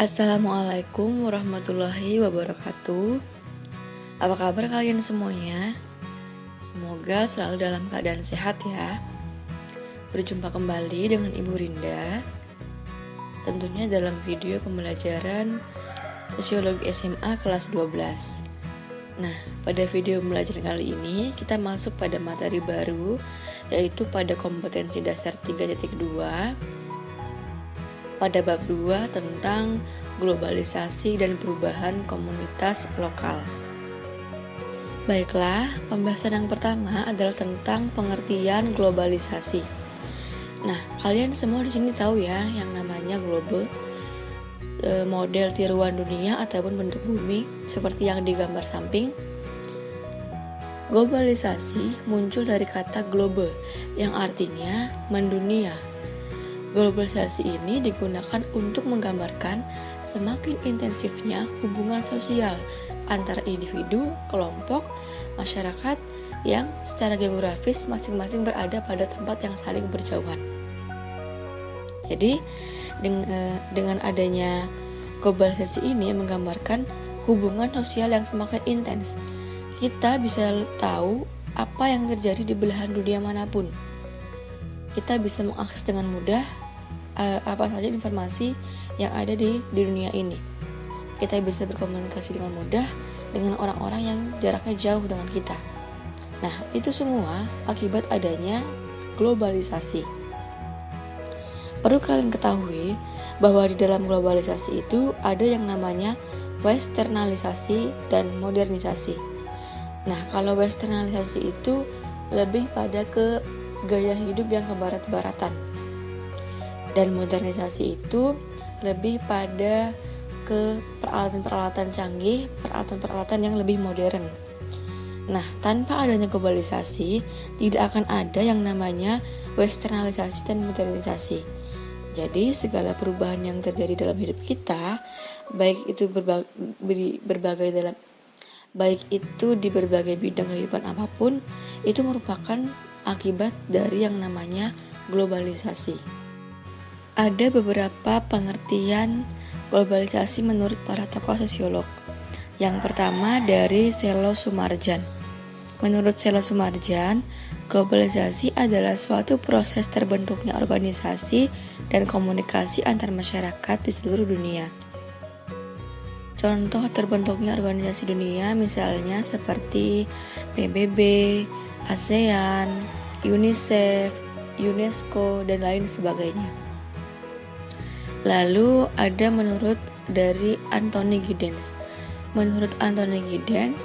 Assalamualaikum warahmatullahi wabarakatuh. Apa kabar kalian semuanya? Semoga selalu dalam keadaan sehat ya. Berjumpa kembali dengan Ibu Rinda, tentunya dalam video pembelajaran Sosiologi SMA kelas 12. Nah, pada video pembelajaran kali ini kita masuk pada materi baru, yaitu pada kompetensi dasar 3.2 pada bab 2 tentang globalisasi dan perubahan komunitas lokal. Baiklah, pembahasan yang pertama adalah tentang pengertian globalisasi. Nah, kalian semua di sini tahu ya yang namanya global, model tiruan dunia ataupun bentuk bumi seperti yang digambar samping. Globalisasi muncul dari kata global yang artinya mendunia. Globalisasi ini digunakan untuk menggambarkan semakin intensifnya hubungan sosial antara individu, kelompok, masyarakat yang secara geografis masing-masing berada pada tempat yang saling berjauhan. Jadi, dengan adanya globalisasi ini menggambarkan hubungan sosial yang semakin intens. Kita bisa tahu apa yang terjadi di belahan dunia manapun. Kita bisa mengakses dengan mudah apa saja informasi yang ada di dunia ini. Kita bisa berkomunikasi dengan mudah dengan orang-orang yang jaraknya jauh dengan kita. Nah, itu semua akibat adanya globalisasi. Perlu kalian ketahui bahwa di dalam globalisasi itu ada yang namanya westernalisasi dan modernisasi. Nah, kalau westernalisasi itu lebih pada ke gaya hidup yang kebarat-baratan. Dan modernisasi itu lebih pada ke peralatan-peralatan canggih, peralatan-peralatan yang lebih modern. Nah, tanpa adanya globalisasi, tidak akan ada yang namanya westernalisasi dan modernisasi. Jadi, segala perubahan yang terjadi dalam hidup kita, baik itu di berbagai bidang kehidupan apapun, itu merupakan akibat dari yang namanya globalisasi. Ada beberapa pengertian globalisasi menurut para tokoh sosiolog. Yang pertama dari Selo Soemarjan. Menurut Selo Soemarjan, globalisasi adalah suatu proses terbentuknya organisasi dan komunikasi antar masyarakat di seluruh dunia. Contoh terbentuknya organisasi dunia misalnya seperti PBB, ASEAN, UNICEF, UNESCO, dan lain sebagainya. Lalu ada menurut dari Anthony Giddens. Menurut Anthony Giddens,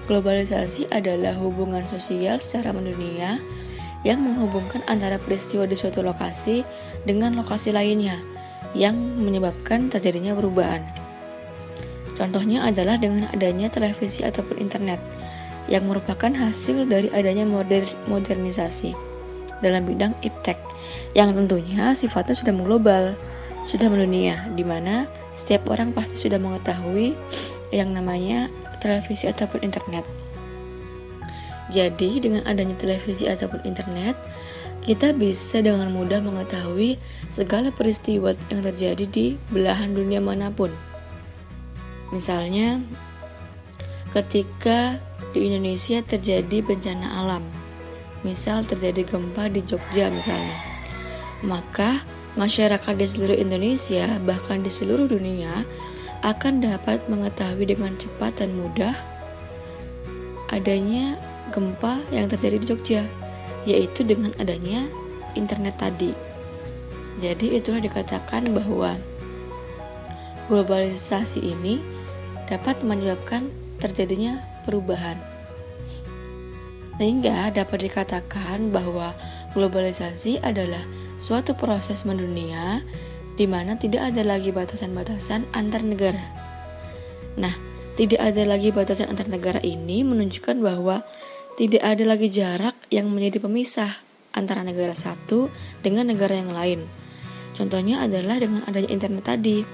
globalisasi adalah hubungan sosial secara mendunia yang menghubungkan antara peristiwa di suatu lokasi dengan lokasi lainnya yang menyebabkan terjadinya perubahan. Contohnya adalah dengan adanya televisi ataupun internet yang merupakan hasil dari adanya modernisasi dalam bidang iptek yang tentunya sifatnya sudah mengglobal, sudah mendunia, di mana setiap orang pasti sudah mengetahui yang namanya televisi ataupun internet. Jadi dengan adanya televisi ataupun internet, kita bisa dengan mudah mengetahui segala peristiwa yang terjadi di belahan dunia manapun. Misalnya, ketika di Indonesia terjadi bencana alam, misal terjadi gempa di Jogja misalnya, maka masyarakat di seluruh Indonesia, bahkan di seluruh dunia, akan dapat mengetahui dengan cepat dan mudah adanya gempa yang terjadi di Jogja, yaitu dengan adanya internet tadi. Jadi itulah dikatakan bahwa globalisasi ini dapat menyebabkan terjadinya perubahan. Sehingga dapat dikatakan bahwa globalisasi adalah suatu proses mendunia di mana tidak ada lagi batasan-batasan antar negara. Nah, tidak ada lagi batasan antar negara ini menunjukkan bahwa tidak ada lagi jarak yang menjadi pemisah antara negara satu dengan negara yang lain. Contohnya adalah dengan adanya internet tadi,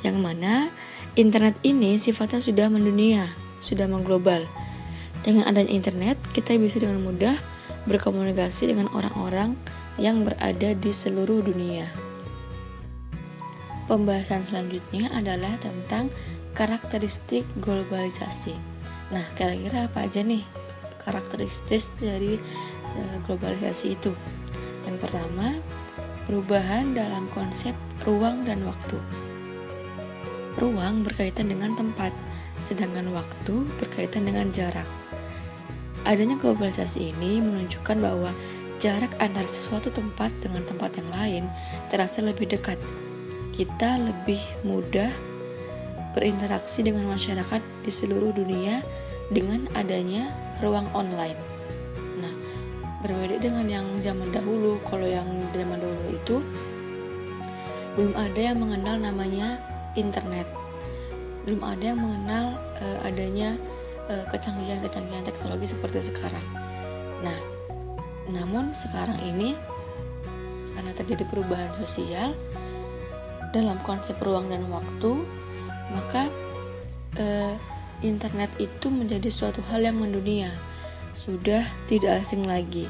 yang mana internet ini sifatnya sudah mendunia, sudah mengglobal. Dengan adanya internet, kita bisa dengan mudah berkomunikasi dengan orang-orang yang berada di seluruh dunia. pembahasan selanjutnya adalah tentang karakteristik globalisasi. Nah, kira-kira apa aja nih karakteristik dari globalisasi itu? Yang pertama, perubahan dalam konsep ruang dan waktu. Ruang berkaitan dengan tempat, sedangkan waktu berkaitan dengan jarak. Adanya globalisasi ini menunjukkan bahwa jarak antara sesuatu tempat dengan tempat yang lain terasa lebih dekat. Kita lebih mudah berinteraksi dengan masyarakat di seluruh dunia dengan adanya ruang online. Nah, berbeda dengan yang zaman dahulu. Kalau yang zaman dahulu itu belum ada yang mengenal namanya internet, belum ada yang mengenal adanya kecanggihan-kecanggihan teknologi seperti sekarang. Nah, namun sekarang ini karena terjadi perubahan sosial dalam konsep ruang dan waktu, maka internet itu menjadi suatu hal yang mendunia, sudah tidak asing lagi,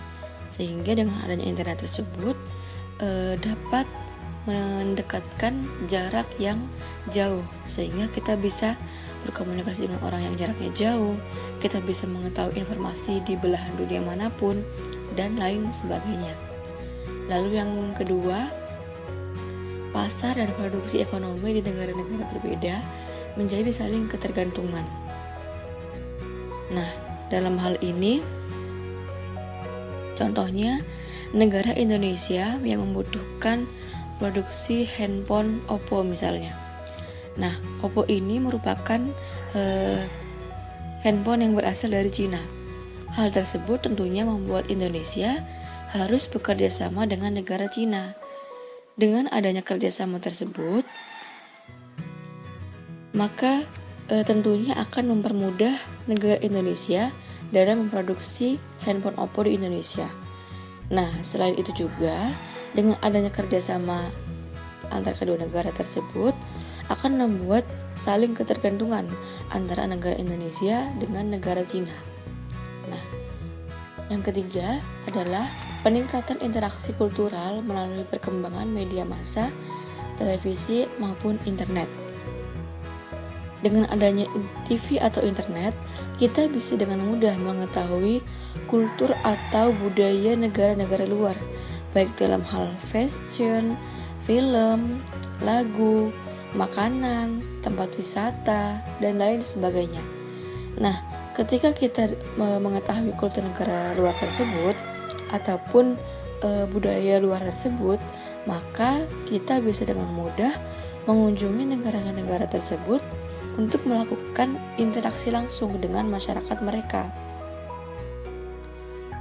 sehingga dengan adanya internet tersebut dapat mendekatkan jarak yang jauh, sehingga kita bisa berkomunikasi dengan orang yang jaraknya jauh, kita bisa mengetahui informasi di belahan dunia manapun, dan lain sebagainya. Lalu yang kedua, pasar dan produksi ekonomi di negara-negara berbeda menjadi saling ketergantungan. Nah, dalam hal ini, contohnya negara Indonesia yang membutuhkan produksi handphone Oppo misalnya. Nah, Oppo ini merupakan handphone yang berasal dari Cina. Hal tersebut tentunya membuat Indonesia harus bekerja sama dengan negara Cina. Dengan adanya kerjasama tersebut, maka tentunya akan mempermudah negara Indonesia dalam memproduksi handphone Oppo di Indonesia. Nah, selain itu juga, dengan adanya kerjasama antara kedua negara tersebut akan membuat saling ketergantungan antara negara Indonesia dengan negara Cina. Nah, yang ketiga adalah peningkatan interaksi kultural melalui perkembangan media massa, televisi maupun internet. Dengan adanya TV atau internet, kita bisa dengan mudah mengetahui kultur atau budaya negara-negara luar, baik dalam hal fashion, film, lagu, makanan, tempat wisata, dan lain sebagainya. Nah, ketika kita mengetahui kultur negara luar tersebut ataupun budaya luar tersebut, maka kita bisa dengan mudah mengunjungi negara-negara tersebut untuk melakukan interaksi langsung dengan masyarakat mereka.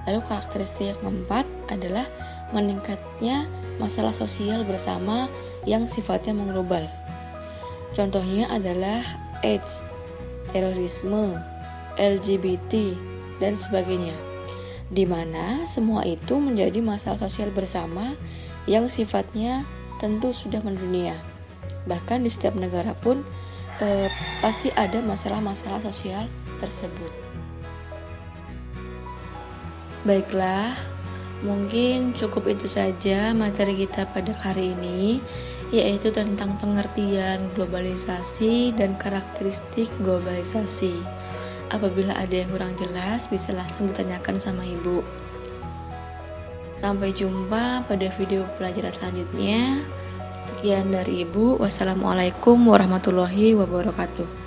Lalu karakteristik yang keempat adalah meningkatnya masalah sosial bersama yang sifatnya mengglobal. Contohnya adalah AIDS, terorisme, LGBT, dan sebagainya, di mana semua itu menjadi masalah sosial bersama yang sifatnya tentu sudah mendunia. Bahkan di setiap negara pun pasti ada masalah-masalah sosial tersebut. Baiklah, mungkin cukup itu saja materi kita pada hari ini, yaitu tentang pengertian globalisasi dan karakteristik globalisasi. Apabila ada yang kurang jelas, bisa langsung ditanyakan sama ibu. Sampai jumpa pada video pelajaran selanjutnya. Sekian dari ibu. Wassalamualaikum warahmatullahi wabarakatuh.